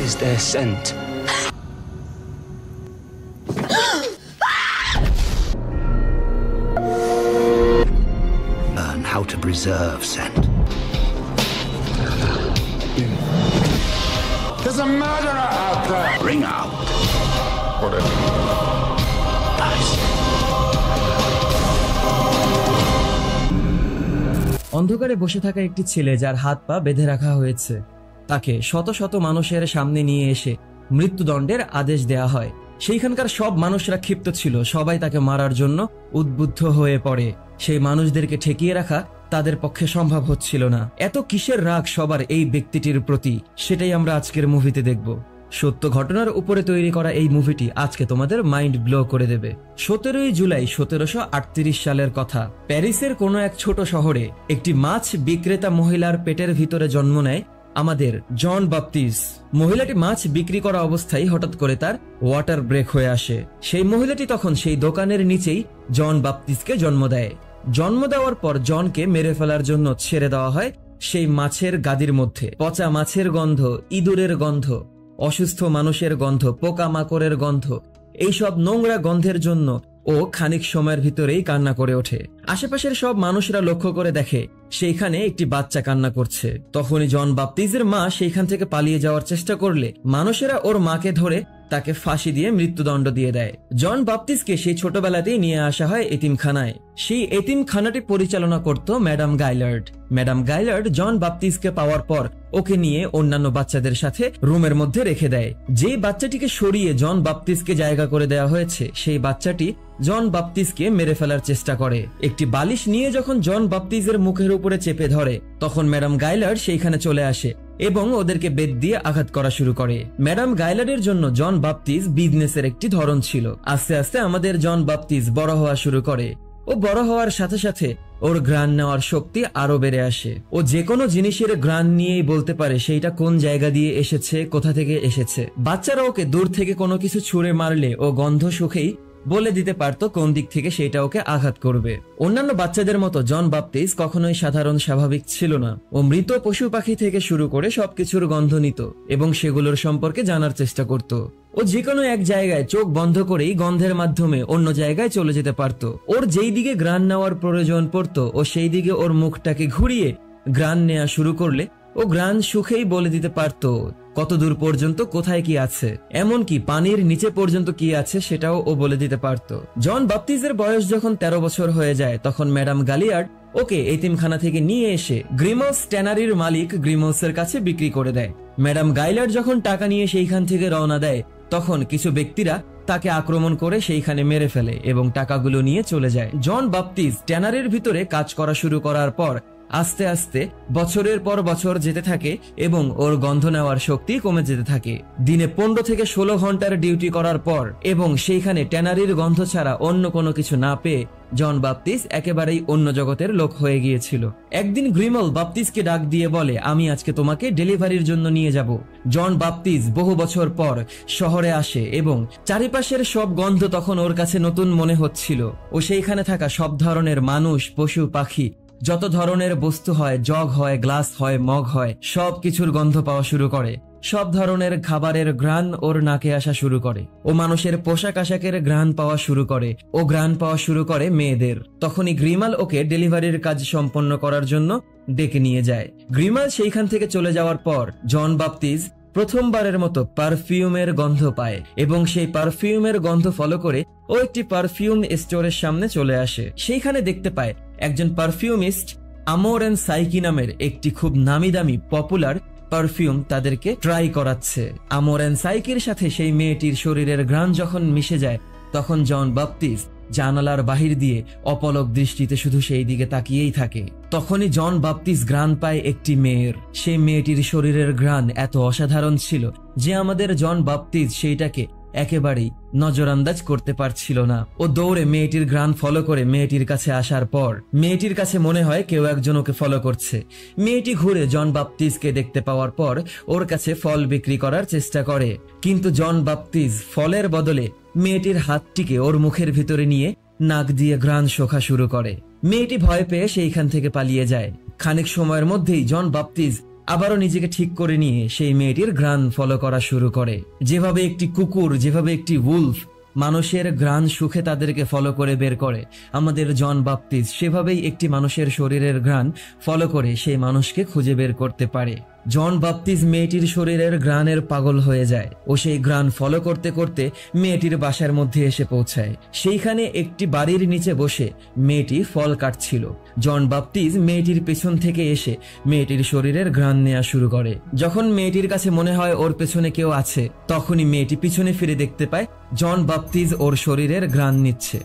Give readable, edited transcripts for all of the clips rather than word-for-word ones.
is their scent. Learn how to preserve scent. There's a murderer out there! Bring out. Whatever. Nice. অন্ধকারে বসে থাকা একটি ছেলে যার হাত পা বেঁধে রাখা হয়েছে, তাকে শত শত মানুষের সামনে নিয়ে এসে মৃত্যুদণ্ডের আদেশ দেয়া হয়। সেইখানকার সব মানুষরা ক্ষিপ্ত ছিল, সবাই তাকে মারার জন্য উদ্বুদ্ধ হয়ে পড়ে। সেই মানুষদেরকে ঠেকিয়ে রাখা তাদের পক্ষে সম্ভব হচ্ছিল না। এত কিসের রাগ সবার এই ব্যক্তিটির প্রতি, সেটাই আমরা আজকের মুভিতে দেখব। সত্য ঘটনার উপরে তৈরি করা এই মুভিটি আজকে তোমাদের মাইন্ড ব্লো করে দেবে। 17 জুলাই 1738 সালের কথা। প্যারিসের কোনো এক ছোট শহরে একটি মাছ বিক্রেতা মহিলার পেটের ভিতরে জন্ম নেয় আমাদের জন বাপ্তিস। মহিলাটি মাছ বিক্রি করা অবস্থায় হঠাৎ করে তার ওয়াটার ব্রেক হয়ে আসে। সেই মহিলাটি তখন সেই দোকানের নিচেই জন বাপ্তিসকে জন্ম দেয়। জন্ম দেওয়ার পর জনকে মেরে ফেলার জন্য ছেড়ে দেওয়া হয় সেই মাছের গাদির মধ্যে। পচা মাছের গন্ধ, ইঁদুরের গন্ধ, অসুস্থ মানুষের গন্ধ, পোকামাকড়ের গন্ধ, এইসব নোংরা গন্ধের জন্য ও খানিক সময়ের ভিতরেই কান্না করে ওঠে। আশেপাশের সব মানুষরা লক্ষ্য করে দেখে সেইখানে একটি বাচ্চা কান্না করছে। তখনই জন বাপ্তিজের মা সেইখান থেকে পালিয়ে যাওয়ার চেষ্টা করলে মানুষেরা ওর মাকে ধরে তাকে ফাঁসি দিয়ে মৃত্যুদণ্ড দিয়ে দেয়। জন বাপ্তিজকে সেই ছোটবেলাতেই নিয়ে আসা হয় এতিমখানায়। সেই এতিমখানাটি পরিচালনা করত ম্যাডাম গাইলার্ড। ম্যাডাম গাইলার্ড জন বাপ্তিজকে পাওয়ার পর ওকে নিয়ে অন্যান্য বাচ্চাদের সাথে রুমের মধ্যে রেখে দেয়। যেই বাচ্চাটিকে সরিয়ে জন বাপ্তিজকে জায়গা করে দেওয়া হয়েছে, সেই বাচ্চাটি জন বাপ্তিজকে মেরে ফেলার চেষ্টা করে। একটি বালিশ নিয়ে যখন জন বাপ্তিজের মুখের উপরে চেপে ধরে, তখন ম্যাডাম গাইলার্ড সেইখানে চলে আসে এবং ওদেরকে বেত দিয়ে আঘাত করা শুরু করে। ম্যাডাম গাইলার্ডের জন্য জন বাপ্তিজ বিজনেসের একটি ধরন ছিল। আস্তে আস্তে আমাদের জন বাপ্তিজ বড় হওয়া শুরু করে। ও বড় হওয়ার সাথে সাথে ওর ঘ্রাণ নেওয়ার শক্তি আরো বেড়ে আসে। ও যে কোনো জিনিসের ঘ্রাণ নিয়েই বলতে পারে সেইটা কোন জায়গা দিয়ে এসেছে, কোথা থেকে এসেছে। বাচ্চারা ওকে দূর থেকে কোনো কিছু ছুঁড়ে মারলে ও গন্ধ সুখেই বলে দিতে পারতো কোন দিক থেকে সেটা ওকে আঘাত করবে। অন্যান্য বাচ্চাদের মতো জন বাপ্তিজ কখনোই সাধারণ স্বাভাবিক ছিল না। ও মৃত পশু পাখি থেকে শুরু করে সবকিছুর গন্ধ নিত এবং সেগুলোর সম্পর্কে জানার চেষ্টা করত। ও যে কোনো এক জায়গায় চোখ বন্ধ করেই গন্ধের মাধ্যমে অন্য জায়গায় চলে যেতে পারত। ওর যেই দিকে ঘ্রাণ নেওয়ার প্রয়োজন পড়তো ও সেই দিকে ওর মুখটাকে ঘুরিয়ে ঘ্রাণ নেওয়া শুরু করলে ও ঘ্রাণ সুখেই বলে দিতে পারতো কত দূর পর্যন্ত কোথায় কি আছে, এমনকি পানির নিচে পর্যন্ত কি আছে সেটাও ও বলে দিতে পারতো। জন বাপ্তিজের বয়স যখন 13 বছর হয়ে যায়, তখন ম্যাডাম গালিয়ার্ড ওকে এতিমখানা থেকে নিয়ে এসে গ্রিমলস ট্যানারির মালিক গ্রিমলসের কাছে বিক্রি করে দেয়। ম্যাডাম গাইলার্ড যখন টাকা নিয়ে সেইখান থেকে রওনা দেয়, তখন কিছু ব্যক্তিরা তাকে আক্রমণ করে সেইখানে মেরে ফেলে এবং টাকাগুলো নিয়ে চলে যায়। জন বাপ্তিজ ট্যানারির ভিতরে কাজ করা শুরু করার পর আস্তে আস্তে বছরের পর বছর যেতে থাকে এবং ওর গন্ধ নেওয়ার শক্তি কমে যেতে থাকে। দিনে 15 থেকে 16 ঘন্টার ডিউটি করার পর এবং সেইখানে ট্যানারির গন্ধ ছাড়া অন্য কোনো কিছু না পেয়ে জন বাপ্তিজ একেবারেই অন্য জগতের লোক হয়ে গিয়েছিল। একদিন গ্রিমল বাপ্তিজকে ডাক দিয়ে বলে, আমি আজকে তোমাকে ডেলিভারির জন্য নিয়ে যাব। জন বাপ্তিজ বহু বছর পর শহরে আসে এবং চারিপাশের সব গন্ধ তখন ওর কাছে নতুন মনে হচ্ছিল। ও সেইখানে থাকা সব ধরনের মানুষ, পশু পাখি, যত ধরনের বস্তু হয়, জগ হয়, গ্লাস হয়, মগ হয়, সব কিছুর গন্ধ পাওয়া শুরু করে। সব ধরনের খাবারের ঘ্রাণ ওর নাকে আসা শুরু করে। ও মানুষের পোশাক আশাকের ঘ্রাণ পাওয়া শুরু করে। ও ঘ্রাণ পাওয়া শুরু করে মেয়েদের। তখনই গ্রিমাল ওকে ডেলিভারির কাজ সম্পন্ন করার জন্য ডেকে নিয়ে যায়। গ্রিমাল সেইখান থেকে চলে যাওয়ার পর জন বাপ্তিজ প্রথমবারের মতো পারফিউমের গন্ধ পায় এবং সেই পারফিউমের গন্ধ ফলো করে ও একটি পারফিউম স্টোরের সামনে চলে আসে। সেইখানে দেখতে পায় একজন পারফিউমিস্ট আমোর এন্ড সাইকি নামের একটি খুব নামি দামি পপুলার পারফিউম তাদেরকে ট্রাই করাচ্ছে। আমোর এন্ড সাইকির সাথে সেই মেয়েটির শরীরের ঘ্রাণ যখন মিশে যায়, তখন জন বাপ্তিজ জানালার বাহির দিয়ে অপলক দৃষ্টিতে শুধু সেই দিকে তাকিয়েই থাকে। তখনই জন বাপ্তিজ ঘ্রাণ পায় একটি মেয়ের। সেই মেয়েটির শরীরের ঘ্রাণ এত অসাধারণ ছিল যে আমাদের জন বাপ্তিজ সেইটাকে একেবারেই নজরান্দাজ করতে পারছিল না। ও দৌড়ে মেয়েটির ঘ্রাণ ফলো করে মেয়েটির কাছে আসার পর মেয়েটির কাছে মনে হয় কেউ একজন ওকে ফলো করছে। মেয়েটি ঘুরে জন বাপ্তিজকে দেখতে পাওয়ার পর ওর কাছে ফল বিক্রি করার চেষ্টা করে, কিন্তু জন বাপ্তিজ ফলের বদলে মেয়েটির হাতটিকে ওর মুখের ভিতরে নিয়ে নাক দিয়ে ঘ্রাণ শোকা শুরু করে। মেয়েটি ভয় পেয়ে সেইখান থেকে পালিয়ে যায়। খানিক সময়ের মধ্যেই জন বাপ্তিজ আবারও নিজেকে ঠিক করে নিয়ে সেই মেয়েটির ঘ্রাণ ফলো করা শুরু করে। যেভাবে একটি কুকুর, যেভাবে একটি উলফ মানুষের ঘ্রাণ সুখে তাদেরকে ফলো করে বের করে, আমাদের জন বাপ্তিস্ট সেভাবেই একটি মানুষের শরীরের ঘ্রাণ ফলো করে সেই মানুষকে খুঁজে বের করতে পারে। জন বাপ্তিস্ট মেয়েটির শরীরের ঘ্রাণের পাগল হয়ে যায় ও সেই ঘ্রাণ ফলো করতে করতে মেয়েটির বাসার মধ্যে এসে পৌঁছায়। সেইখানে একটি বাড়ির নিচে বসে মেয়েটি ফল কাটছিল। জন বাপ্তিস্ট মেয়েটির পেছন থেকে এসে মেয়েটির শরীরের ঘ্রাণ নেওয়া শুরু করে। যখন মেয়েটির কাছে মনে হয় ওর পেছনে কেউ আছে, তখনই মেয়েটি পিছনে ফিরে দেখতে পায় জন বাপ্তিস্ট ওর শরীরের ঘ্রাণ নিচ্ছে।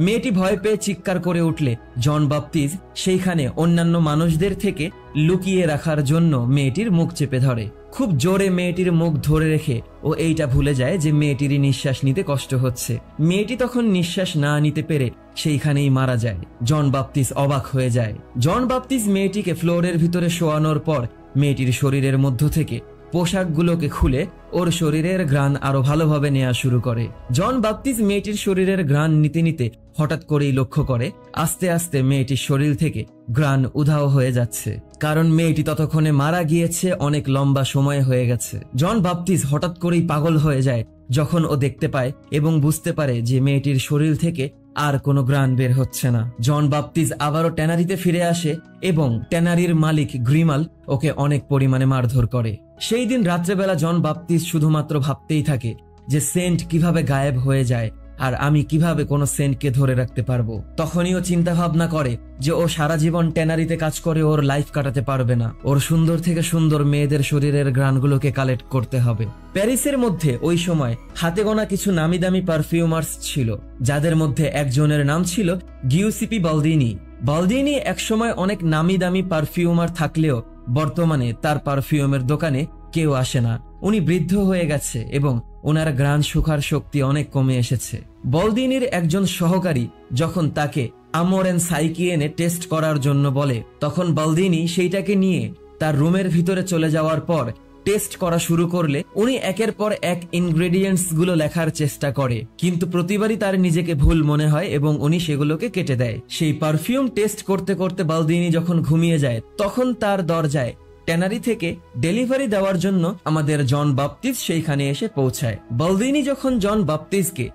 মেয়েটি ভয় পেয়ে চিৎকার করে উঠলে জন বাপ্তিস্ট সেইখানে অন্যান্য মানুষদের থেকে লুকিয়ে রাখার জন্য মেয়েটির মুখ চেপে ধরে। খুব জোরে মেয়েটির মুখ ধরে রেখে ও এইটা ভুলে যায় যে মেয়েটির নিঃশ্বাস নিতে কষ্ট হচ্ছে। মেয়েটি তখন নিঃশ্বাস না নিতে পেরে সেইখানেই মারা যায়। জন বাপ্তিস্ট অবাক হয়ে যায়। জন বাপ্তিস্ট মেয়েটিকে ফ্লোরের ভিতরে শোয়ানোর পর মেয়েটির শরীরের মধ্য থেকে পোশাকগুলোকে খুলে ওর শরীরের ঘ্রাণ আরো ভালোভাবে নেওয়া শুরু করে। জন বাপ্তিস্ট মেয়েটির শরীরের ঘ্রাণ নিতে নিতে হঠাৎ করেই লক্ষ্য করে আস্তে আস্তে মেয়েটির শরীর থেকে ঘ্রাণ উধাও হয়ে যাচ্ছে, কারণ মেয়েটি ততক্ষণে মারা গিয়েছে, অনেক লম্বা সময় হয়ে গেছে। জন বাপ্তিস্ট হঠাৎ করেই পাগল হয়ে যায় যখন ও দেখতে পায় এবং বুঝতে পারে যে মেয়েটির শরীর থেকে আর কোনো ঘ্রাণ বের হচ্ছে না। জন বাপ্তিস্ট আবারও ট্যানারিতে ফিরে আসে এবং ট্যানারির মালিক গ্রিমাল ওকে অনেক পরিমাণে মারধর করে। সেই দিন রাত্রেবেলা জন বাপ্তিস্ট শুধুমাত্র ভাবতেই থাকে যে সেন্ট কিভাবে গায়েব হয়ে যায় আর আমি কিভাবে কোনো সেন্টকে ধরে রাখতে পারবো। তখনই ও চিন্তা ভাবনা করে যে ও সারা জীবন ট্যানারিতে কাজ করে ওর লাইফ কাটাতে পারবে না, ওর সুন্দর থেকে সুন্দর মেয়েদের শরীরের ঘ্রাণগুলোকে কালেক্ট করতে হবে। প্যারিসের মধ্যে ওই সময় হাতে গোনা কিছু নামি দামি পারফিউমার্স ছিল, যাদের মধ্যে একজনের নাম ছিল গিউসিপি বালদিনি। বালদিনি একসময় অনেক নামি দামি পারফিউমার থাকলেও বর্তমানে তার পারফিউমের দোকানে কেউ আসে না। উনি বৃদ্ধ হয়ে গেছে এবং ওনার ঘ্রাণ শুকার শক্তি অনেক কমে এসেছে। বালদিনির একজন সহকারী যখন তাকে আমোর এন্ড সাইকিয়েনে টেস্ট করার জন্য বলে, তখন বালদিনি সেইটাকে নিয়ে তার রুমের ভিতরে চলে যাওয়ার পর টেস্ট করা শুরু করলে উনি একের পর এক ইনগ্রেডিয়েন্টস গুলো লেখার চেষ্টা করে, কিন্তু প্রতিবারই তার নিজেকে ভুল মনে হয় এবং উনি সেগুলোকে কেটে দেয়। সেই পারফিউম টেস্ট করতে করতে বালদিনি যখন ঘুমিয়ে যায়, তখন তার দরজায় ট্যানারি থেকে ডেলিভারি দেওয়ার জন্য আমাদের জন বাপ্তিস্ট সেইখানে এসে পৌঁছায়। বালদিনি যখন জন বাপ্তিস্টকে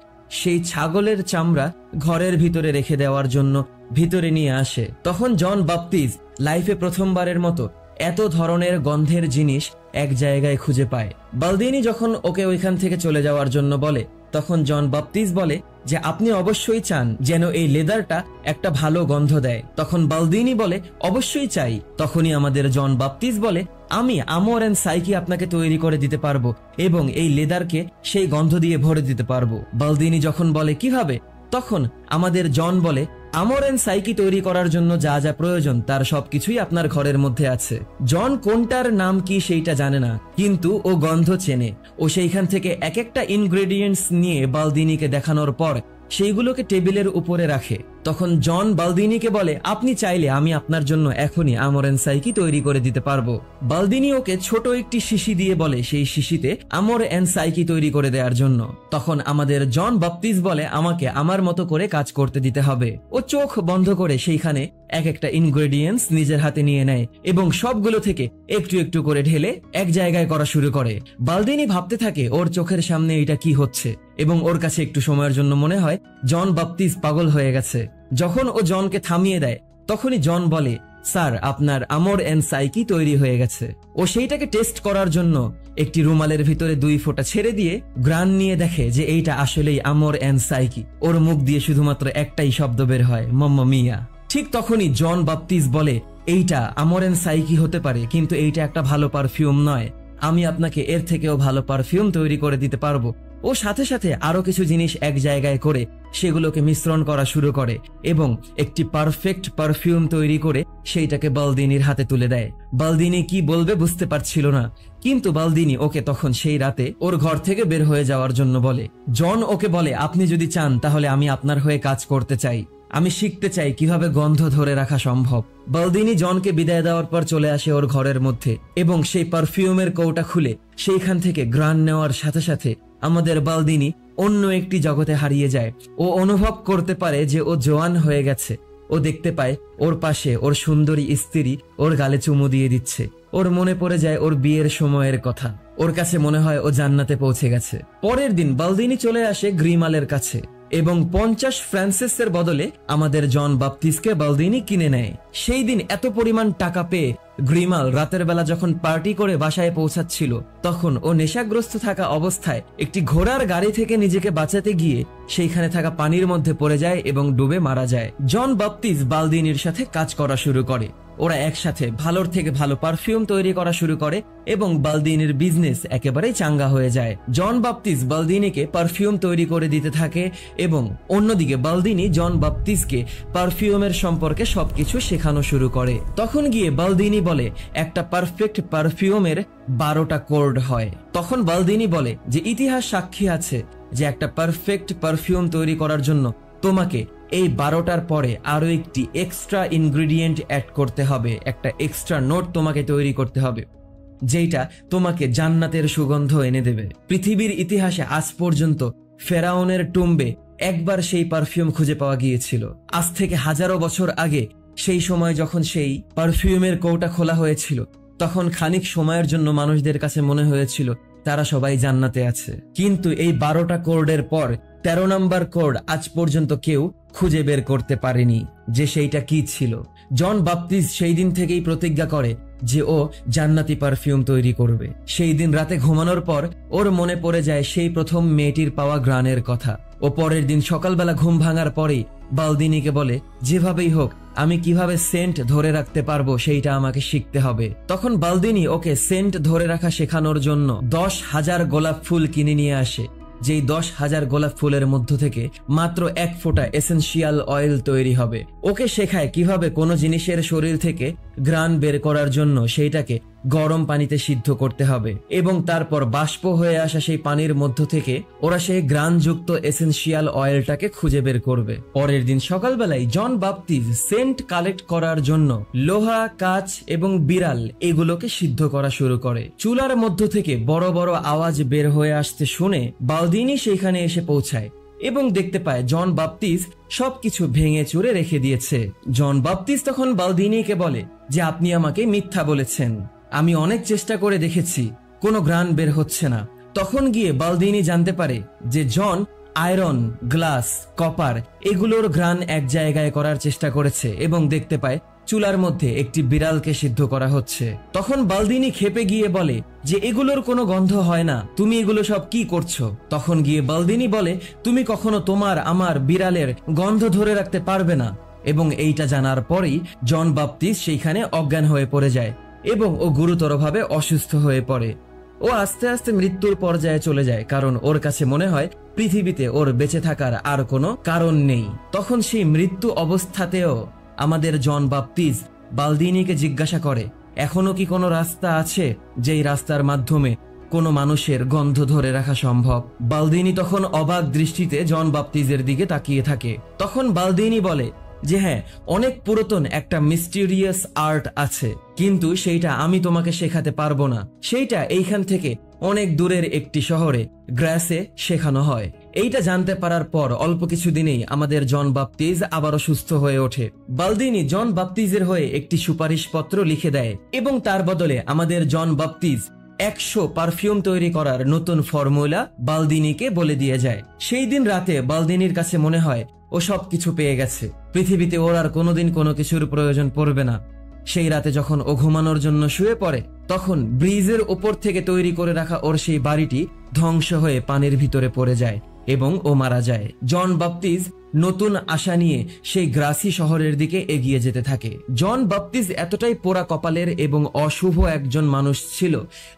সেই ছাগলের চামড়া ঘরের ভিতরে রেখে দেওয়ার জন্য ভিতরে নিয়ে আসে, তখন জন বাপ্তিস্ট লাইফে প্রথমবারের মতো এত ধরনের গন্ধের জিনিস এক জায়গায় খুঁজে পায়। বালদিনি যখন ওকে ওইখান থেকে চলে যাওয়ার জন্য বলে, তখন জন বাপ্তিস্ট বলে যে আপনি অবশ্যই চান যেন এই লেদারটা একটা ভালো গন্ধ দেয়। তখন বালদিনি বলে অবশ্যই চাই। তখনই আমাদের জন বাপ্তিস্ট বলে আমি আমোর এন্ড সাইকি আপনাকে তৈরি করে দিতে পারবো এবং এই লেদারকে সেই গন্ধ দিয়ে ভরে দিতে পারবো। বালদিনি যখন বলে কিভাবে, তখন আমাদের জন বলে আমোর এন্ড সাইকি তৈরি করার জন্য যা যা প্রয়োজন তার সবকিছুই আপনার ঘরের মধ্যে আছে। জন কোনটার নাম কি সেইটা জানে না, কিন্তু ও গন্ধ চেনে। ও সেইখান থেকে এক একটা ইনগ্রেডিয়েন্টস নিয়ে বালদিনিকে দেখানোর পর সেইগুলোকে টেবিলের উপরে রাখে। তখন জন বালদিনিকে বলে আপনি চাইলে আমি আপনার জন্য এখনই আমোর এন্ড সাইকি তৈরি করে দিতে পারবো। বালদিনি ওকে ছোট একটি শিশি দিয়ে বলে সেই শিশিতে আমোর এন্ড সাইকি তৈরি করে দেওয়ার জন্য। তখন আমাদের জন বাপ্তিস্ট বলে আমাকে আমার মতো করে কাজ করতে দিতে হবে। ও চোখ বন্ধ করে সেইখানে এক একটা ইনগ্রেডিয়েন্টস নিজের হাতে নিয়ে নেয় এবং সবগুলো থেকে একটু একটু করে ঢেলে এক জায়গায় করা শুরু করে। বালদিনি ভাবতে থাকে ওর চোখের সামনে এটা কি হচ্ছে এবং ওর কাছে একটু সময়ের জন্য মনে হয় জন বাপ্তিস্ট পাগল হয়ে গেছে। যখন ও জনকে থামিয়ে দেয়, তখনই জন বলে স্যার আপনার আমোর এন্ড সাইকি তৈরি হয়ে গেছে। ও সেইটাকে টেস্ট করার জন্য একটি রুমালের ভিতরে 2 ফোঁটা ছেড়ে দিয়ে ঘ্রাণ নিয়ে দেখে যে এইটা আসলেই আমোর এন্ড সাইকি। ওর মুখ দিয়ে শুধুমাত্র একটাই শব্দ বের হয়, মাম্মা মিয়া। ঠিক তখনই জন বাপ্তিস্ট বলে এইটা আমোর এন্ড সাইকি হতে পারে, কিন্তু এইটা একটা ভালো পারফিউম নয়, আমি আপনাকে এর থেকেও ভালো পারফিউম তৈরি করে দিতে পারবো। ও সাথে সাথে আরো কিছু জিনিস এক জায়গায় করে সেগুলোকে মিশ্রণ করা শুরু করে এবং একটি পারফেক্ট পারফিউম তৈরি করে সেইটাকে বালদিনির হাতে তুলে দেয়। বালদিনি কি বলবে বুঝতে পারছিল না, কিন্তু বালদিনি ওকে তখন সেই রাতে ওর ঘর থেকে বের হয়ে যাওয়ার জন্য বলে। জন ওকে বলে আপনি যদি চান তাহলে আমি আপনার হয়ে কাজ করতে চাই, আমি শিখতে চাই কিভাবে গন্ধ ধরে রাখা সম্ভব। বালদিনি জনকে বিদায় দেওয়ার পর চলে আসে ওর ঘরের মধ্যে এবং সেই পারফিউমের কৌটা খুলে সেইখান থেকে ঘ্রাণ নেওয়ার সাথে সাথে আমাদের বালদিনি অন্য একটি জগতে হারিয়ে যায়। ও অনুভব করতে পারে যে ও জোয়ান হয়ে গেছে। ও দেখতে পায় ওর পাশে ওর সুন্দরী স্ত্রী ওর গালে চুমু দিয়ে দিচ্ছে। ওর মনে পড়ে যায় ওর বিয়ের সময়ের কথা। ওর কাছে মনে হয় ও জান্নাতে পৌঁছে গেছে। পরের দিন বালদিনি চলে আসে গ্রিমালের কাছে এবং 50 ফ্রান্সিসের বদলে আমাদের জন বাপ্তিস্টকে বালদিনি কিনে নেয়। সেই দিন এত পরিমাণ টাকা পেয়ে গ্রিমাল রাতের বেলা যখন পার্টি করে বাসায় পৌঁছাচ্ছিল, তখন ও নেশাগ্রস্ত থাকা অবস্থায় একটি ঘোড়ার গাড়ি থেকে নিজেকে বাঁচাতে গিয়ে সেইখানে থাকা পানির মধ্যে পড়ে যায় এবং ডুবে মারা যায়। জন বাপ্তিস্ট বালদিনির সাথে কাজ করা শুরু করে। ওরা একসাথে ভালোর থেকে ভালো পারফিউম তৈরি করা শুরু করে এবং বালদিনির বিজনেস একেবারেই চাঙ্গা হয়ে যায়। জন বাপ্তিস্ট বালদিনিকে পারফিউম তৈরি করে দিতে থাকে এবং অন্যদিকে বালদিনি জন বাপ্তিস্টকে পারফিউমের সম্পর্কে সবকিছু শেখানো শুরু করে। তখন গিয়ে বালদিনি বলে একটা পারফেক্ট পারফিউমের 12টা কোড হয়। তখন বালদিনি বলে যে ইতিহাস সাক্ষী আছে যে একটা পারফেক্ট পারফিউম তৈরি করার জন্য তোমাকে এই 12টার পরে আরো একটি এক্সট্রা ইনগ্রেডিয়েন্ট অ্যাড করতে হবে, একটা এক্সট্রা নোট তোমাকে তৈরি করতে হবে যেটা তোমাকে জান্নাতের সুগন্ধ এনে দেবে। পৃথিবীর ইতিহাসে আজ পর্যন্ত ফেরাউনের টুম্বে একবার সেই পারফিউম খুঁজে পাওয়া গিয়েছিল। আজ থেকে হাজারো বছর আগে সেই সময় যখন সেই পারফিউমের কৌটা খোলা হয়েছিল, তখন খানিক সময়ের জন্য মানুষদের কাছে মনে হয়েছিল তারা সবাই জান্নাতে আছে। কিন্তু এই 12টা কোডের পর 13 নম্বর কোড আজ পর্যন্ত কেউ খুঁজে বের করতে পারেনি যে সেইটা কি ছিল। জন বাপ্তিস্ট সেই দিন থেকেই প্রতিজ্ঞা করে যে ও জান্নাতি পারফিউম তৈরি করবে। সেই দিন রাতে ঘুমানোর পর ওর মনে পড়ে যায় সেই প্রথম মেয়েটির পাওয়া গ্রানের কথা। ও পরের দিন সকালবেলা ঘুম ভাঙার পরেই বালদিনিকে বলে যেভাবেই হোক আমি কিভাবে সেন্ট ধরে রাখতে পারবো সেইটা আমাকে শিখতে হবে। তখন বালদিনি ওকে সেন্ট ধরে রাখা শেখানোর জন্য 10,000 গোলাপ ফুল কিনে নিয়ে আসে, যেই 10,000 গোলাপ ফুলের মধ্য থেকে মাত্র 1 ফোঁটা এসেনশিয়াল অয়েল তৈরি হবে। ওকে শেখায় কিভাবে কোনো জিনিসের শরীর থেকে ঘ্রাণ বের করার জন্য সেইটাকে গরম পানিতে সিদ্ধ করতে হবে এবং তারপর বাষ্প হয়ে আসা সেই পানির মধ্য থেকে ওরা সেই ঘ্রাণযুক্ত এসেনশিয়াল অয়েলটাকে খুঁজে বের করবে। পরের দিন সকালবেলায় জন বাপ্তিস্ট সেন্ট কালেক্ট করার জন্য লোহা, কাঁচ এবং বিড়াল এগুলোকে সিদ্ধ করা শুরু করে। চুলার মধ্য থেকে বড় বড় আওয়াজ বের হয়ে আসতে শুনে বালদিনি সেখানে এসে পৌঁছায় এবং দেখতে পায় জন বাপ্তিস্ট সবকিছু ভেঙে চুরে রেখে দিয়েছে। জন বাপ্তিস্ট তখন বালদিনিকে বলে যে আপনি আমাকে মিথ্যা বলেছেন, আমি অনেক চেষ্টা করে দেখেছি, কোনো ঘ্রাণ বের হচ্ছে না। তখন গিয়ে বালদিনি জানতে পারে যে জন আয়রন, গ্লাস, কপার এগুলোর ঘ্রাণ এক জায়গায় করার চেষ্টা করেছে এবং দেখতে পায় চুলার মধ্যে একটি বিড়ালকে সিদ্ধ করা হচ্ছে। তখন বালদিনি খেপে গিয়ে বলে যে এগুলোর কোনো গন্ধ হয় না, তুমি এগুলো সব কি করছো? তখন গিয়ে বালদিনি বলে তুমি কখনো তোমার আমার বিড়ালের গন্ধ ধরে রাখতে পারবে না। এবং এইটা জানার পরেই জন বাপ্তিস্ট সেইখানে অজ্ঞান হয়ে পড়ে যায় এবং ও গুরুতরভাবে অসুস্থ হয়ে পড়ে। ও আস্তে আস্তে মৃত্যুর পর্যায়ে চলে যায়, কারণ ওর কাছে মনে হয় পৃথিবীতে ওর বেঁচে থাকার আর কোনো কারণ নেই। তখন সেই মৃত্যু অবস্থাতেও আমাদের জন বাপ্তিস্ট বালদিনিকে জিজ্ঞাসা করে এখনো কি কোনো রাস্তা আছে যেই রাস্তার মাধ্যমে কোনো মানুষের গন্ধ ধরে রাখা সম্ভব। বালদিনি তখন অবাক দৃষ্টিতে জন বাপ্তিস্টের দিকে তাকিয়ে থাকে। তখন বালদিনি বলে যে হ্যাঁ, অনেক পুরাতন একটা মিস্টিরিয়াস আর্ট আছে, কিন্তু সেইটা আমি তোমাকে শেখাতে পারবো না। সেইটা এইখান থেকে অনেক দূরের একটি শহরে গ্রাসে শেখানো হয়। এইটা জানতে পারার পর অল্প কিছু দিনেই আমাদের জন বাপ্তিস্ট আবারও সুস্থ হয়ে ওঠে। বালদিনি জন বাপ্তিস্টের হয়ে একটি সুপারিশপত্র লিখে দেয় এবং তার বদলে আমাদের জন বাপ্তিস্ট 100 পারফিউম তৈরি করার নতুন ফর্মুলা বালদিনিকে বলে দিয়ে যায়। সেই দিন রাতে বালদিনির কাছে মনে হয় ও সবকিছু পেয়ে গেছে, পৃথিবীতে ওর আর কোনোদিন কোনো কিছুর প্রয়োজন পড়বে না। সেই রাতে যখন ও ঘুমানোর জন্য শুয়ে পড়ে, তখন ব্রিজের ওপর থেকে তৈরি করে রাখা ওর সেই বাড়িটি ধ্বংস হয়ে পানির ভিতরে পড়ে যায় এবং ও মারা যায়। জন বাপ্তিস্ট নতুন আশা নিয়ে সেই গ্রাসি শহরের দিকে এগিয়ে যেতে থাকে। জন বাপ্তিস্ট এতটাই পোড়া কপালের এবং অশুভ একজন মানুষ ছিল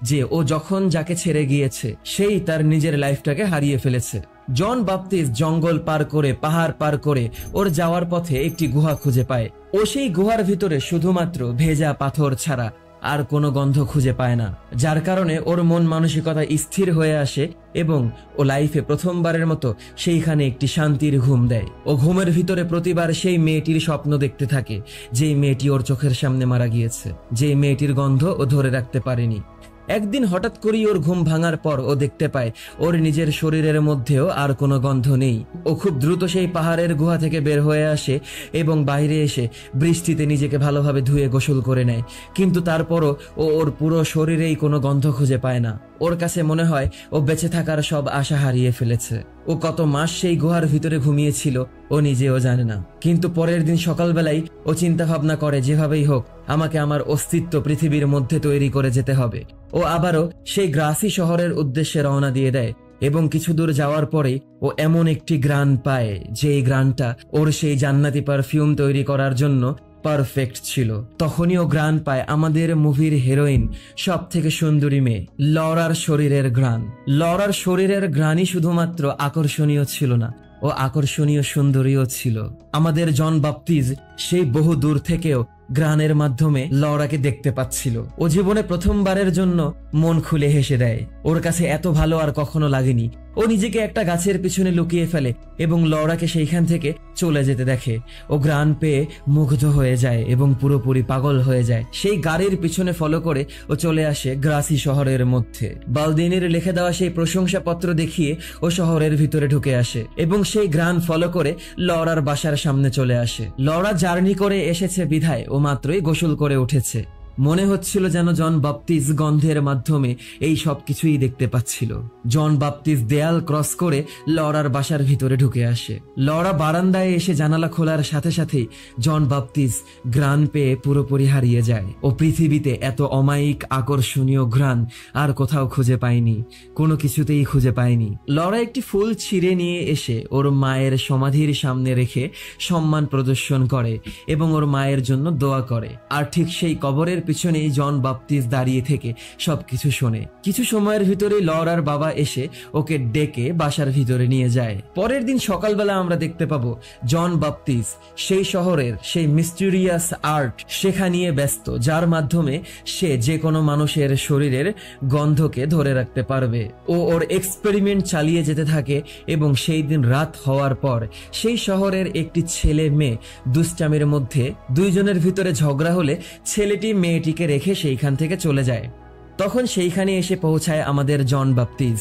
যে ও যখন যাকে ছেড়ে গিয়েছে সেই তার নিজের লাইফটাকে হারিয়ে ফেলেছে। জন বাপ্তিস্ট জঙ্গল পার করে, পাহাড় পার করে ওর যাওয়ার পথে একটি গুহা খুঁজে পায়। ও সেই গুহার ভিতরে শুধুমাত্র ভেজা পাথর ছাড়া আর কোনো গন্ধ খুঁজে পায় না, যার কারণে ওর মন মানসিকতা স্থির হয়ে আসে এবং ও লাইফে প্রথমবারের মতো সেইখানে একটি শান্তির ঘুম দেয়। ও ঘুমের ভিতরে প্রতিবার সেই মেয়েটির স্বপ্ন দেখতে থাকে, যেই মেয়েটি ওর চোখের সামনে মারা গিয়েছে, যেই মেয়েটির গন্ধ ও ধরে রাখতে পারেনি। একদিন হঠাৎ করেই ওর ঘুম ভাঙার পর ও দেখতে পায় ওর নিজের শরীরের মধ্যেও আর কোনো গন্ধ নেই। ও খুব দ্রুত সেই পাহাড়ের গুহা থেকে বের হয়ে আসে এবং বাইরে এসে বৃষ্টিতে নিজেকে ভালোভাবে ধুয়ে গোসল করে নেয়, কিন্তু তারপরও ও ওর পুরো শরীরেই কোনো গন্ধ খুঁজে পায় না। ওর কাছে মনে হয় ও বেঁচে থাকার সব আশা হারিয়ে ফেলেছে। ও কত মাস সেই গুহার ভিতরে ঘুমিয়েছিল ও নিজেও জানে না। কিন্তু পরের দিন সকালবেলায় ও চিন্তা ভাবনা করে যেভাবেই হোক আমাকে আমার অস্তিত্ব পৃথিবীর মধ্যে তৈরি করে যেতে হবে। ও আবারও সেই গ্রাসি শহরের উদ্দেশ্যে রওনা দিয়ে দেয় এবং কিছু দূর যাওয়ার পরেই ও এমন একটি গ্রান পায় যে এই গ্রানটা ওর সেই জান্নাতি পারফিউম তৈরি করার জন্য পারফেক্ট ছিল। তখনই ও গ্রান পায় আমাদের মুভির হিরোইন, সব থেকে সুন্দরী মেয়ে লরার শরীরের গ্রান। লরার শরীরের গ্রানই শুধুমাত্র আকর্ষণীয় ছিল না, ও আকর্ষণীয় সুন্দরীও ছিল। আমাদের জন বাপ্তিজ সেই বহু দূর থেকেও গ্রানের মাধ্যমে লরাকে দেখতে পাচ্ছিল। ও জীবনে প্রথমবারের জন্য মন খুলে হেসে দেয়। ওর কাছে এত ভালো আর কখনো লাগেনি। ও নিজেকে একটা গাছের পিছনে লুকিয়ে ফেলে এবং লরাকে সেইখান থেকে চলে যেতে দেখে। ও গ্রান পেয়ে মুগ্ধ হয়ে যায় এবং পুরোপুরি পাগল হয়ে যায়। সেই গাড়ির পিছনে ফলো করে ও চলে আসে গ্রাসি শহরের মধ্যে। বালদিনের লিখে দেওয়া সেই প্রশংসাপত্র দেখিয়ে ও শহরের ভিতরে ঢুকে আসে এবং সেই গ্রান ফলো করে লরার বাসার সামনে চলে আসে। লরা জার্নি করে এসেছে বিধায় ও মাত্রই গোসল করে উঠেছে। মনে হচ্ছিল যেন জন বাপ্তিজ গন্ধের মাধ্যমে এই সব কিছুই দেখতে পাচ্ছিল। জন বাপ্তিজ দেয়াল ক্রস করে লরার বাসার ভিতরে ঢুকে আসে। লরা বারান্দায় এসে জানালা খোলার সাথে সাথেই জন বাপ্তিজ ঘ্রাণ পেয়ে পুরোপুরি হারিয়ে যায়। ও পৃথিবীতে এত অমায়িক আকর্ষণীয় ঘ্রাণ আর কোথাও খুঁজে পায়নি, কোনো কিছুতেই খুঁজে পায়নি। লরা একটি ফুল ছিঁড়ে নিয়ে এসে ওর মায়ের সমাধির সামনে রেখে সম্মান প্রদর্শন করে এবং ওর মায়ের জন্য দোয়া করে। আর ঠিক সেই কবরের পিছনেই জন বাপ্তিজ দাঁড়িয়ে থেকে সবকিছু শোনে। কিছু সময়ের ভিতরে লরার বাবা এসে ওকে ডেকে বাসার ভিতরে নিয়ে যায়। পরের দিন সকালবেলা আমরা দেখতে পাবো জন বাপ্তিজ সেই শহরের সেই মিস্টিরিয়াস আর্ট শেখা নিয়ে ব্যস্ত, যার মাধ্যমে সে যে কোনো মানুষের শরীরের গন্ধকে ধরে রাখতে পারবে। ও ওর এক্সপেরিমেন্ট চালিয়ে যেতে থাকে এবং সেই দিন রাত হওয়ার পর সেই শহরের একটি ছেলে মেয়ে দুষ্টামির মধ্যে দুইজনের ভিতরে ঝগড়া হলে ছেলেটি মেয়েটিকে রেখে সেইখান থেকে চলে যায়। তখন সেইখানে এসে পৌঁছায় আমাদের জন বাপ্তিজ।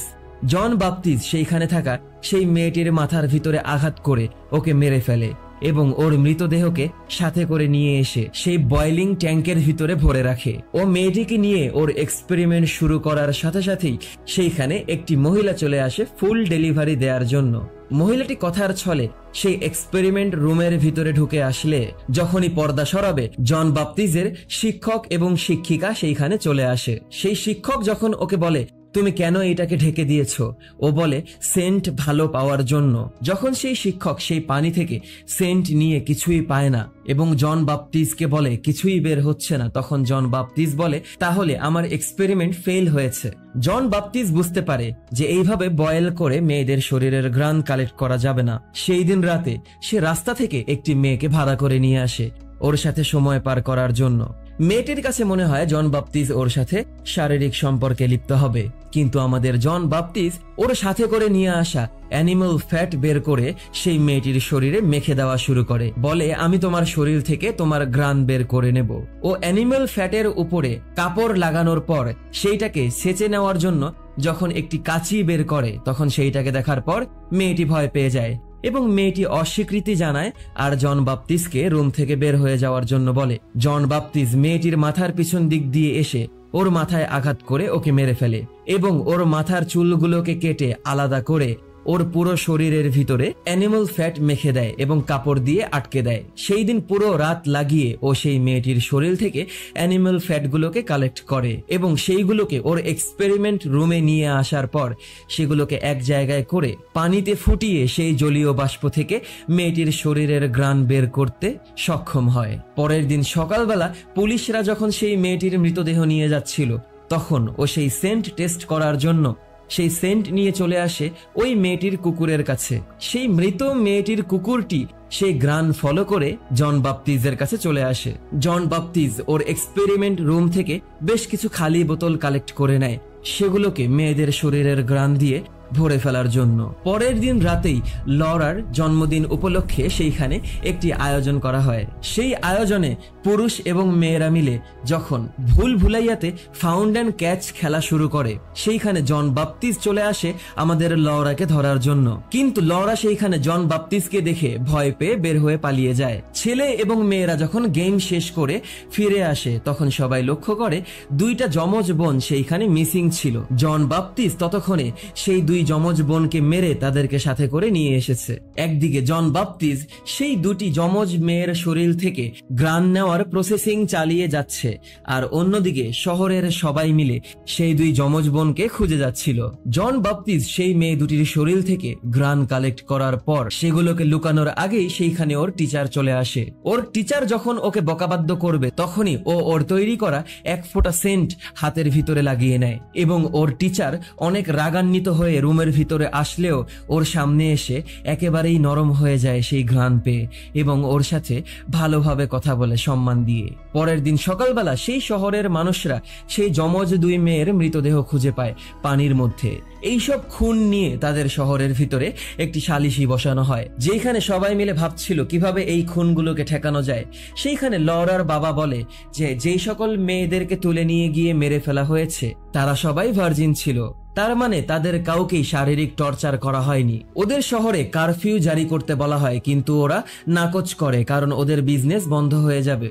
জন বাপ্তিজ সেইখানে থাকা সেই মেয়েটির মাথার ভিতরে আঘাত করে ওকে মেরে ফেলে এবং ওর মৃতদেহকে সাথে করে নিয়ে এসে সেই বয়লিং ট্যাঙ্কের ভিতরে ভরে রাখে। ও মেয়েটিকে নিয়ে ওর এক্সপেরিমেন্ট শুরু করার সাথে সাথেই সেইখানে একটি মহিলা চলে আসে ফুল ডেলিভারি দেওয়ার জন্য। মহিলাটি কথার ছলে সেই এক্সপেরিমেন্ট রুমের ভিতরে ঢুকে আসলে যখনই পর্দা সরাবে জন বাপ্তিজের শিক্ষক এবং শিক্ষিকা সেইখানে চলে আসে। সেই শিক্ষক যখন ওকে বলে তুমি কেন এটাকে ঢেকে দিয়েছো, ও বলে সেন্ট ভালো পাওয়ার জন্য। যখন সেই শিক্ষক সেই পানি থেকে সেন্ট নিয়ে কিছুই পায় না এবং জন বাপ্তিজকে বলে কিছুই বের হচ্ছে না, তখন জন বাপ্তিজ বলে তাহলে আমার এক্সপেরিমেন্ট ফেল হয়েছে। জন বাপ্তিজ বুঝতে পারে যে এইভাবে বয়েল করে মেয়েদের শরীরের ঘ্রাণ কালেক্ট করা যাবে না। সেই দিন রাতে সে রাস্তা থেকে একটি মেয়েকে ভাড়া করে নিয়ে আসে ওর সাথে সময় পার করার জন্য। মেয়েটির কাছে মনে হয় জন বাপ্তিজ ওর সাথে শারীরিক সম্পর্কে লিপ্ত হবে, কিন্তু আমাদের জন বাপ্তিজ ওর সাথে করে নিয়ে আসা অ্যানিমাল ফ্যাট বের করে সেই মেয়েটির শরীরে মেখে দেওয়া শুরু করে। বলে আমি তোমার শরীর থেকে তোমার ঘ্রাণ বের করে নেব। ও অ্যানিমাল ফ্যাটের উপরে কাপড় লাগানোর পর সেইটাকে সেচে নেওয়ার জন্য যখন একটি কাঁচি বের করে তখন সেইটাকে দেখার পর মেয়েটি ভয় পেয়ে যায় এবং মেয়েটি অস্বীকৃতি জানায় আর জন বাপ্তিজকে রুম থেকে বের হয়ে যাওয়ার জন্য বলে। জন বাপ্তিজ মেয়েটির মাথার পিছন দিক দিয়ে এসে ওর মাথায় আঘাত করে ওকে মেরে ফেলে এবং ওর মাথার চুলগুলোকে কেটে আলাদা করে ওর পুরো শরীরের ভিতরে অ্যানিমাল ফ্যাট মেখে দেয় এবং কাপড় দিয়ে আটকে দেয়। সেই দিন পুরো রাত লাগিয়ে ও সেই মেয়েটির শরীর থেকে অ্যানিমাল ফ্যাটগুলোকে কালেক্ট করে এবং সেইগুলোকে ওর এক্সপেরিমেন্ট রুমে নিয়ে আসার পর সেগুলোকে এক জায়গায় করে পানিতে ফুটিয়ে সেই জলীয় বাষ্প থেকে মেয়েটির শরীরের ঘ্রাণ বের করতে সক্ষম হয়। পরের দিন সকালবেলা পুলিশরা যখন সেই মেয়েটির মৃতদেহ নিয়ে যাচ্ছিল তখন ও সেই সেন্ট টেস্ট করার জন্য সেই সেন্ট নিয়ে চলে আসে ওই মেয়েটির কুকুরের কাছে। সেই মৃত মেয়েটির কুকুরটি সেই ঘ্রাণ ফলো করে জন বাপ্তিজের কাছে চলে আসে। জন বাপ্তিজ ওর এক্সপেরিমেন্ট রুম থেকে বেশ কিছু খালি বোতল কালেক্ট করে নেয়, সেগুলোকে মেয়েদের শরীরের ঘ্রাণ দিয়ে ভরে ফেলার জন্য। পরের দিন রাতেই লরার জন্মদিন উপলক্ষে সেইখানে একটি আয়োজন করা হয়। সেই আয়োজনে পুরুষ এবং মেয়েরা মিলে যখন ভুল ভুলাইয়াতে ফাউন্ড অ্যান্ড ক্যাচ খেলা শুরু করে, সেইখানে জন বাপ্তিস্ট চলে আসে আমাদের লরাকে ধরার জন্য। কিন্তু লরা সেইখানে জন বাপ্তিস্টকে দেখে ভয় পেয়ে বের হয়ে পালিয়ে যায়। ছেলে এবং মেয়েরা যখন গেম শেষ করে ফিরে আসে তখন সবাই লক্ষ্য করে দুইটা যমজ বোন সেইখানে মিসিং ছিল। জন বাপ্তিস্ট ততক্ষণে সেই দুই যমজ বোনকে মেরে তাদেরকে সাথে করে নিয়ে এসেছে। একদিকে জন বাপ্তিস্ট সেই দুটি যমজ মেয়ের শরীর থেকে গ্রান নেওয়ার প্রসেসিং চালিয়ে যাচ্ছে, আর অন্যদিকে শহরের সবাই মিলে সেই দুই যমজ বোনকে খুঁজে যাচ্ছিল। জন বাপ্তিস্ট সেই মেয়ে দুটির শরীর থেকে গ্রান কালেক্ট করার পর সেগুলোকে লুকানোর আগেই সেইখানে ওর টিচার চলে আসে। ওর টিচার যখন ওকে বকাবাদ্য করবে তখনই ও ওর তৈরি করা এক ফোঁটা সেন্ট হাতের ভিতরে লাগিয়ে নেয় এবং ওর টিচার অনেক রাগান্বিত হয়ে রুমের ভিতরে আসলেও ওর সামনে এসে একেবারেই নরম হয়ে যায় সেই ঘ্রাণ পেয়ে এবং ওর সাথে ভালোভাবে কথা বলে সম্মান দিয়ে। পরের দিন সকালবেলা সেই শহরের মানুষরা সেই যমজ দুই মেয়ের মৃতদেহ খুঁজে পায় পানির মধ্যে। এইসব খুন নিয়ে তাদের শহরের ভিতরে একটি সালিশি বসানো হয়, যেখানে সবাই মিলে ভাবছিল কিভাবে এই খুনগুলোকে ঠেকানো যায়। সেইখানে লরার বাবা বলে যে যেই সকল মেয়েদেরকে তুলে নিয়ে গিয়ে মেরে ফেলা হয়েছে তারা সবাই ভার্জিন ছিল, তার মানে তাদের কাউকেই শারীরিক টর্চার করা হয়নি। ওদের শহরে কারফিউ জারি করতে বলা হয় কিন্তু ওরা নাকচ করে কারণ ওদের বিজনেস বন্ধ হয়ে যাবে।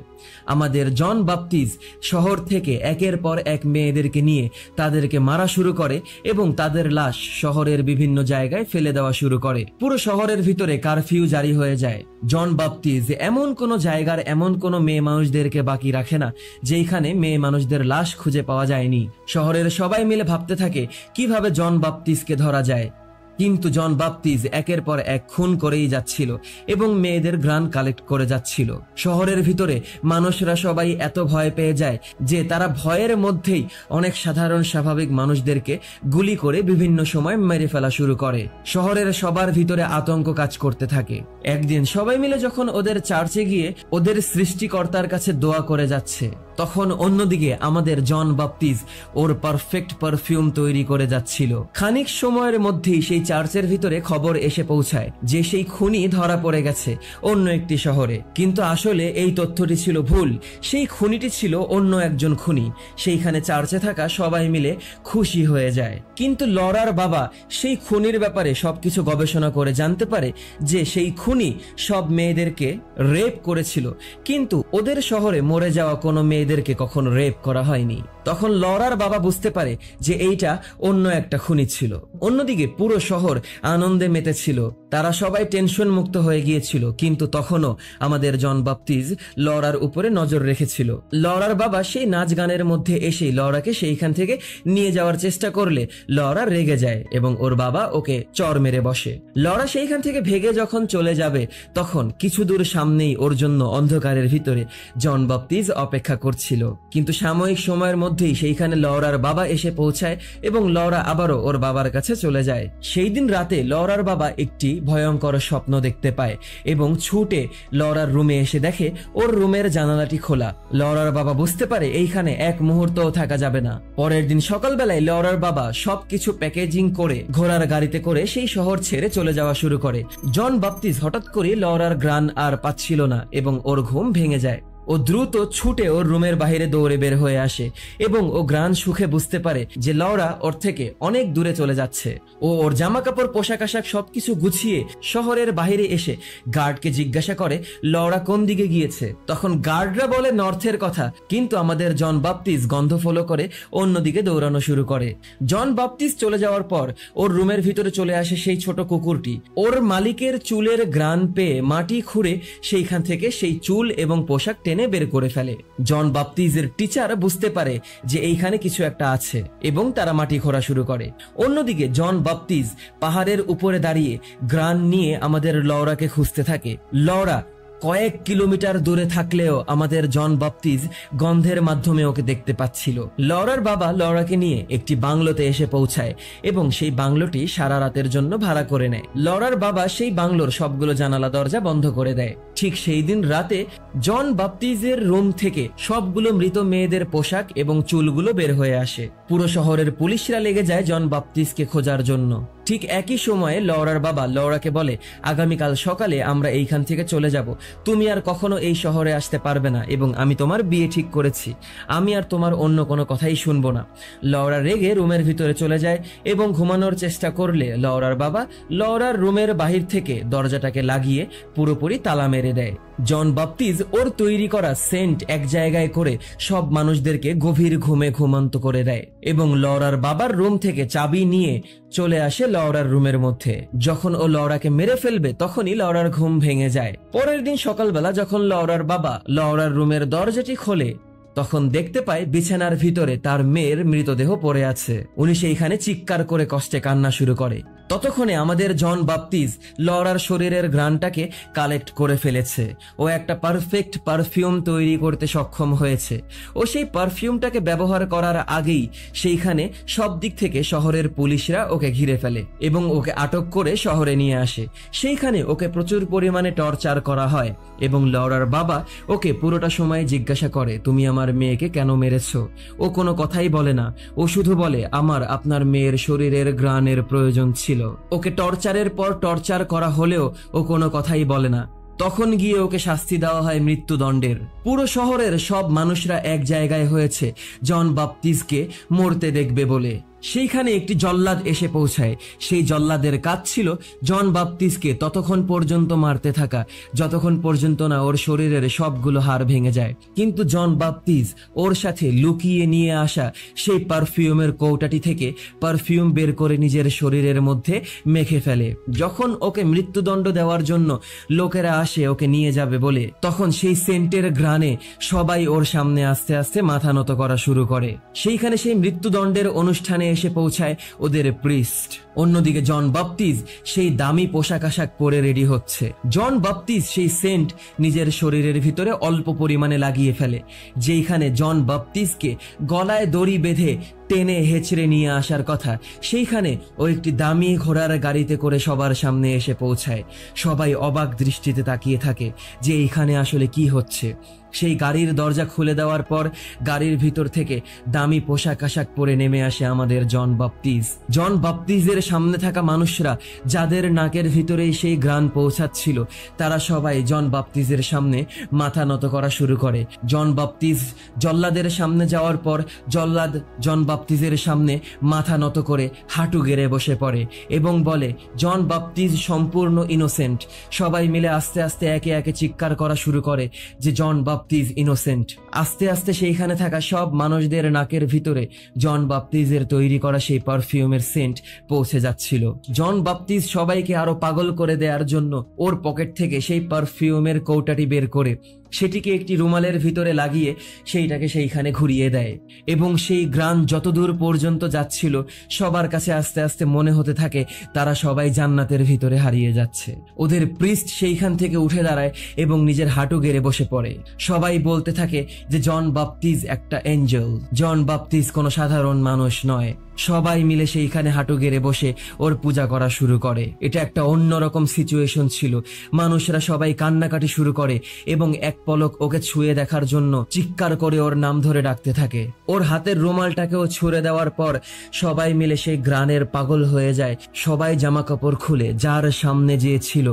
আমাদের জন বাপ্তিস্ট শহর থেকে একের পর এক মেয়েদেরকে নিয়ে তাদেরকে মারা শুরু করে এবং তাদের লাশ শহরের বিভিন্ন জায়গায় ফেলে দেওয়া শুরু করে। পুরো শহরের ভিতরে কারফিউ জারি হয়ে যায়। জন বাপ্তিস্ট এমন কোন জায়গার এমন কোন মেয়ে মানুষদেরকে বাকি রাখে না যেখানে মেয়ে মানুষদের লাশ খুঁজে পাওয়া যায়নি। শহরের সবাই মিলে ভাবতে থাকে কিভাবে জন বাপ্তিস্টকে ধরা যায়, কিন্তু জন বাপ্তিস্ট একের পর এক খুন করেই যাচ্ছিল এবং মেয়েদের গ্রান কালেক্ট করে যাচ্ছিল। শহরের ভিতরে মানুষরা সবাই এত ভয় পেয়ে যায় যে তারা ভয়ের মধ্যেই অনেক সাধারণ স্বাভাবিক মানুষদেরকে গুলি করে বিভিন্ন সময় মেরে ফেলা শুরু করে। শহরের সবার ভিতরে আতঙ্ক কাজ করতে থাকে। একদিন সবাই মিলে যখন ওদের চার্চে গিয়ে ওদের সৃষ্টিকর্তার কাছে দোয়া করে যাচ্ছে তখন অন্যদিকে আমাদের জন বাপ্তিস্ট ওর পারফেক্ট পারফিউম তৈরি করে যাচ্ছিল। খানিক সময়ের মধ্যেই সেই চার্চের ভিতরে খবর এসে পৌঁছায় যে সেই খুনি ধরা পড়ে গেছে অন্য একটি শহরে, কিন্তু আসলে এই তথ্যটি ছিল ভুল। সেই খুনিটি ছিল অন্য একজন খুনি। সেইখানে চার্চে থাকা সবাই মিলে খুশি হয়ে যায়, কিন্তু লরার বাবা সেই খুনির ব্যাপারে সবকিছু গবেষণা করে জানতে পারে যে সেই খুনি সব মেয়েদেরকে রেপ করেছিল, কিন্তু ওদের শহরে মরে যাওয়া কোনো মেয়েদেরকে কখনো রেপ করা হয়নি। তখন লরার বাবা বুঝতে পারে যে এইটা অন্য একটা খুনি ছিল। অন্যদিকে পুরো শহর আনন্দে মেতেছিল, তারা সবাই টেনশন মুক্ত হয়ে গিয়েছিল, কিন্তু তখনও আমাদের জন বাপ্তিস্ট লরার উপরে নজর রেখেছিল। লরার বাবা সেই নাচ গানের মধ্যে এসে লরাকে সেইখান থেকে নিয়ে যাওয়ার চেষ্টা করলে লরা রেগে যায় এবং ওর বাবা ওকে চর মেরে বসে। লরা সেইখান থেকে ভেগে যখন চলে যাবে তখন কিছু দূর সামনেই ওর জন্য অন্ধকারের ভিতরে জন বাপ্তিস্ট অপেক্ষা করছিল, কিন্তু সাময়িক সময়ের মধ্যেই সেইখানে লরার বাবা এসে পৌঁছায় এবং লরা আবারও ওর বাবার কাছে চলে যায়। সেই দিন রাতে লরার বাবা একটি ভয়ঙ্কর স্বপ্ন দেখতে পায় এবং ছুটে লরার রুমে এসে দেখে ওর রুমের জানালাটি খোলা। লরার বাবা বুঝতে পারে এইখানে এক মুহূর্তও থাকা যাবে না। পরের দিন সকালবেলায় লরার বাবা সবকিছু প্যাকেজিং করে ঘোড়ার গাড়িতে করে সেই শহর ছেড়ে চলে যাওয়া শুরু করে। জন বাপ্তিস্ট হঠাৎ করে লরার গ্রান আর পাচ্ছিল না এবং ওর ঘুম ভেঙে যায়। ও দ্রুত ছুটে ওর রুমের বাইরে দৌড়ে বের হয়ে আসে এবং ও গ্রান সুখে বুঝতে পারে যে লরা ওর থেকে অনেক দূরে চলে যাচ্ছে। ও ওর জামা কাপড় পোশাক আশাক সবকিছু গুছিয়ে শহরের বাইরে এসে গার্ডকে জিজ্ঞাসা করে লরা কোন দিকে গিয়েছে। তখন গার্ডরা বলে নর্থের কথা, কিন্তু আমাদের জন বাপ্তিস্ট গন্ধ ফলো করে অন্যদিকে দৌড়ানো শুরু করে। জন বাপ্তিস্ট চলে যাওয়ার পর ওর রুমের ভিতরে চলে আসে সেই ছোট কুকুরটি। ওর মালিকের চুলের গ্রান পেয়ে মাটি খুঁড়ে সেইখান থেকে সেই চুল এবং পোশাক টেনে বের করে ফেলে। জন বাপ্তিস্টের টিচার বুঝতে পারে যে এইখানে কিছু একটা আছে এবং তারা মাটি খোঁড়া শুরু করে। অন্যদিকে জন বাপ্তিস্ট পাহাড়ের উপরে দাঁড়িয়ে গ্রান নিয়ে আমাদের লরাকে খুঁজতে থাকে। লরা কয়েক কিলোমিটার দূরে থাকলেও আমাদের জন বাপ্তিস্ট গন্ধের মাধ্যমে ওকে দেখতে পাচ্ছিল। লরার বাবা লরাকে নিয়ে একটি বাংলোতে এসে পৌঁছায় এবং সেই বাংলোটি সারা রাতের জন্য ভাড়া করে নেয়। লরার বাবা সেই বাংলোর সবগুলো জানালা দরজা বন্ধ করে দেয়। ঠিক সেই দিন রাতে জন বাপ্তিস্টের রুম থেকে সবগুলো মৃত মেয়েদের পোশাক এবং চুলগুলো বের হয়ে আসে। পুরো শহরের পুলিশরা লেগে যায় জন বাপ্তিস্টকে খোঁজার জন্য। ঠিক একই সময়ে লরার বাবা লরাকে বলে, আগামীকাল সকালে আমরা এইখান থেকে চলে যাব, তুমি আর কখনো এই শহরে আসতে পারবে না এবং আমি তোমার বিয়ে ঠিক করেছি, আমি আর তোমার অন্য কোনো কথাই শুনবো না। লরা রেগে রুমের ভিতরে চলে যায় এবং ঘুমানোর চেষ্টা করলে লরার বাবা লরার রুমের বাহির থেকে দরজাটাকে লাগিয়ে পুরোপুরি তালা মেরে দেয়। জন বাপ্তিজ ওর তৈরি করা সেন্ট এক জায়গায় করে সব মানুষদেরকে গভীর ঘুমে ঘুমান্ত করে দেয় এবং লরার বাবার রুম থেকে চাবি নিয়ে চলে আসে লরার রুমের মধ্যে। যখন ও লরাকে মেরে ফেলবে তখনই লরার ঘুম ভেঙে যায়। পরের দিন সকালবেলা যখন লরার বাবা লরার রুমের দরজাটি খোলে তখন দেখতে পায় বিছানার ভিতরে তার মেয়ের মৃতদেহ পড়ে আছে। উনি সেইখানে চিৎকার করে কষ্টে কান্না শুরু করে। ততক্ষণে আমাদের জন বাপ্তিজ লরার শরীরের ঘ্রাণটাকে কালেক্ট করে ফেলেছে। ও একটা পারফেক্ট পারফিউম তৈরি করতে সক্ষম হয়েছে। ও সেই পারফিউমটাকে ব্যবহার করার আগেই সেইখানে সব দিক থেকে শহরের পুলিশরা ওকে ঘিরে ফেলে এবং ওকে আটক করে শহরে নিয়ে আসে। সেইখানে ওকে প্রচুর পরিমাণে টর্চার করা হয় এবং লরার বাবা ওকে পুরোটা সময় জিজ্ঞাসা করে, তুমি আমার মেয়েকে কেন মেরেছো? ও কোনো কথাই বলে না। ও শুধু বলে, আমার আপনার মেয়ের শরীরের ঘ্রাণের প্রয়োজন ছিল। ওকে টর্চারের পর টর্চার করা হলেও ও কোনো কথাই বলে না। তখন গিয়ে ওকে শাস্তি দেওয়া হয় মৃত্যুদণ্ডের। পুরো শহরের সব মানুষরা এক জায়গায় হয়েছে জন বাপ্তিজকে মরতে দেখবে বলে। সেইখানে একটি জল্লাদ এসে পৌঁছায়। সেই জল্লাদের কাজ ছিল জন বাপ্তিজকে ততক্ষণ পর্যন্ত মারতে থাকা যতক্ষণ পর্যন্ত না ওর শরীরের সবগুলো হাড় ভেঙে যায়। কিন্তু জন বাপ্তিজ ওর সাথে লুকিয়ে নিয়ে আসা সেই পারফিউমের কৌটাটি থেকে পারফিউম বের করে নিজের শরীরের মধ্যে মেখে ফেলে। যখন ওকে মৃত্যুদণ্ড দেওয়ার জন্য লোকেরা আসে ওকে নিয়ে যাবে বলে, তখন সেই সেন্টের ঘ্রাণে সবাই ওর সামনে আস্তে আস্তে মাথা নত করা শুরু করে। সেইখানে সেই মৃত্যুদণ্ডের অনুষ্ঠানে এসে পৌঁছায় ওদের প্রিস্ট। অন্যদিকে জন বাপ্তিজ সেই দামি পোশাক আশাক পরে রেডি হচ্ছে। জন বাপ্তিজ সেই সেন্ট নিজের শরীরের ভিতরে অল্প পরিমাণে লাগিয়ে ফেলে। যেইখানে জন বাপ্তিজকে গলায় দড়ি বেঁধে টেনে হেঁচড়ে নিয়ে আসার কথা, সেইখানে ও একটি দামি ঘোড়ার গাড়িতে করে সবার সামনে এসে পৌঁছায়। সবাই অবাক দৃষ্টিতে তাকিয়ে থাকে যে এইখানে আসলে কি হচ্ছে। সেই গাড়ির দরজা খুলে দেওয়ার পর গাড়ির ভিতর থেকে দামি পোশাক আশাক পরে নেমে আসে আমাদের জন বাপ্তিজ। জন বাপ্তিজের সামনে থাকা মানুষরা যাদের নাকের ভিতরেই সেই ঘ্রাণ পৌঁছাচ্ছিল তারা সবাই জন বাপ্তিজের সামনে মাথা নত করা শুরু করে। জন বাপ্তিজ জল্লাদের সামনে যাওয়ার পর জল্লাদ জন বাপ্তিজের সামনে মাথা নত করে হাঁটু গেড়ে বসে পড়ে এবং বলে, জন বাপ্তিজ সম্পূর্ণ ইনোসেন্ট। সবাই মিলে আস্তে আস্তে একে একে চিৎকার করা শুরু করে যে জন বাপ্তিজ ইনোসেন্ট। আস্তে আস্তে সেইখানে থাকা সব মানুষদের নাকের ভিতরে জন বাপ্তিজের তৈরি করা সেই পারফিউমের সেন্ট পৌঁছে যাচ্ছিল। জন বাপ্তিজ সবাইকে আরো পাগল করে দেওয়ার জন্য ওর পকেট থেকে সেই পারফিউমের কৌটাটি বের করে সেটিকে একটি রুমালের ভিতরে লাগিয়ে সেইটাকে সেইখানে ঘুরিয়ে দেয় এবং সেই ঘ্রাণ যতদূর পর্যন্ত যাচ্ছিল সবার কাছে আস্তে আস্তে মনে হতে থাকে তারা সবাই জান্নাতের ভিতরে হারিয়ে যাচ্ছে। ওদের প্রিস্ট সেইখান থেকে উঠে দাঁড়ায় এবং নিজের হাঁটু গেড়ে বসে পড়ে। সবাই বলতে থাকে যে জন বাপ্তিজ একটা এঞ্জেল, জন বাপ্তিজ কোনো সাধারণ মানুষ নয়। সবাই মিলে সেইখানে হাঁটু গেড়ে বসে ওর পূজা করা শুরু করে। এটা একটা অন্যরকম সিচুয়েশন ছিল। মানুষরা সবাই কান্নাকাটি শুরু করে এবং এক পলক ওকে ছুঁয়ে দেখার জন্য চিৎকার করে ওর নাম ধরে ডাকতে থাকে। ওর হাতের রুমালটাকেও ছুঁড়ে দেওয়ার পর সবাই মিলে সেই ঘ্রাণের পাগল হয়ে যায়। সবাই জামা কাপড় খুলে যার সামনে যে ছিল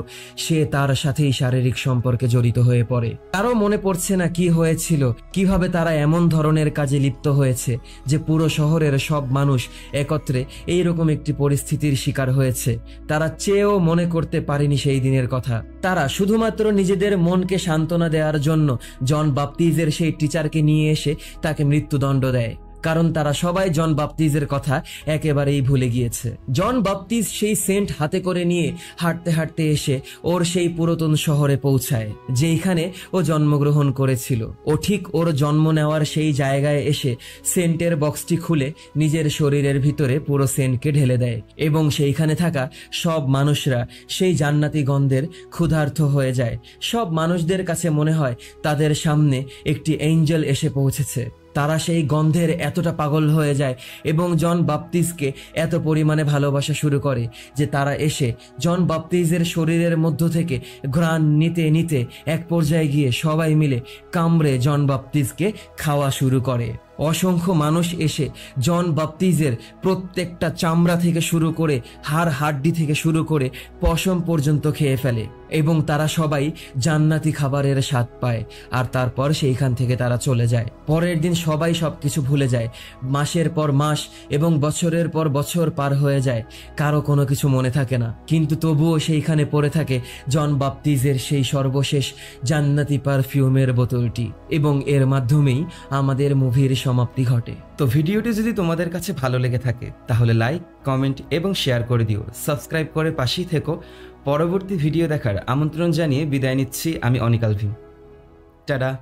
সে তার সাথেই শারীরিক সম্পর্কে জড়িত হয়ে পড়ে। কারো মনে পড়ছে না কি হয়েছিল, কিভাবে তারা এমন ধরনের কাজে লিপ্ত হয়েছে যে পুরো শহরের সব মানুষ একত্রে এইরকম একটি পরিস্থিতির শিকার হয়েছে। তারা চেয়েও মনে করতে পারেনি সেই দিনের কথা। তারা শুধুমাত্র নিজেদের মনকে সান্ত্বনা দেওয়ার জন্য জন বাপ্তিজের সেই টিচারকে নিয়ে এসে তাকে মৃত্যুদণ্ড দেয়, কারণ তারা সবাই জন বাপ্তিজের কথা একেবারেই ভুলে গিয়েছে। জন বাপ্তিজ সেই সেন্ট হাতে করে নিয়ে হাঁটতে হাঁটতে এসে ওর সেই পুরাতন শহরে পৌঁছায় যেখানে ও জন্মগ্রহণ করেছিল। ও ঠিক ওর জন্ম নেওয়ার সেই জায়গায় এসে সেন্টের বক্সটি খুলে নিজের শরীরের ভিতরে পুরো সেন্টকে ঢেলে দেয় এবং সেইখানে থাকা সব মানুষরা সেই জান্নাতি গন্ধের ক্ষুধার্ত হয়ে যায়। সব মানুষদের কাছে মনে হয় তাদের সামনে একটি এঞ্জেল এসে পৌঁছেছে। তারা সেই গন্ধের এতটা পাগল হয়ে যায় এবং জন বাপ্তিজকে এত পরিমাণে ভালোবাসা শুরু করে যে তারা এসে জন বাপ্তিজের শরীরের মধ্য থেকে ঘ্রাণ নিতে নিতে এক পর্যায়ে গিয়ে সবাই মিলে কামড়ে জন বাপ্তিজকে খাওয়া শুরু করে। অসংখ্য মানুষ এসে জন বাপ্তিজের প্রত্যেকটা চামড়া থেকে শুরু করে হাড় হাড্ডি থেকে শুরু করে পশম পর্যন্ত খেয়ে ফেলে এবং তারা সবাই জান্নাতি খাবারের স্বাদ পায় আর তারপর সেইখান থেকে তারা চলে যায়। পরের দিন সবাই সবকিছু ভুলে যায়, মাসের পর মাস এবং বছরের পর বছর পার হয়ে যায়, কারো কোনো কিছু মনে থাকে না, কিন্তু তবুও সেইখানে পড়ে থাকে জন বাপ্তিজের সেই সর্বশেষ জান্নাতি পারফিউমের বোতলটি এবং এর মাধ্যমেই আমাদের মুভির সমাপ্তি ঘটে। তো ভিডিওটি যদি তোমাদের কাছে ভালো লেগে থাকে তাহলে লাইক, কমেন্ট এবং শেয়ার করে দিও। সাবস্ক্রাইব করে পাশেই থেকো। পরবর্তী ভিডিও দেখার আমন্ত্রণ জানিয়ে বিদায় নিচ্ছি আমি অনিক আলভিন। টাটা।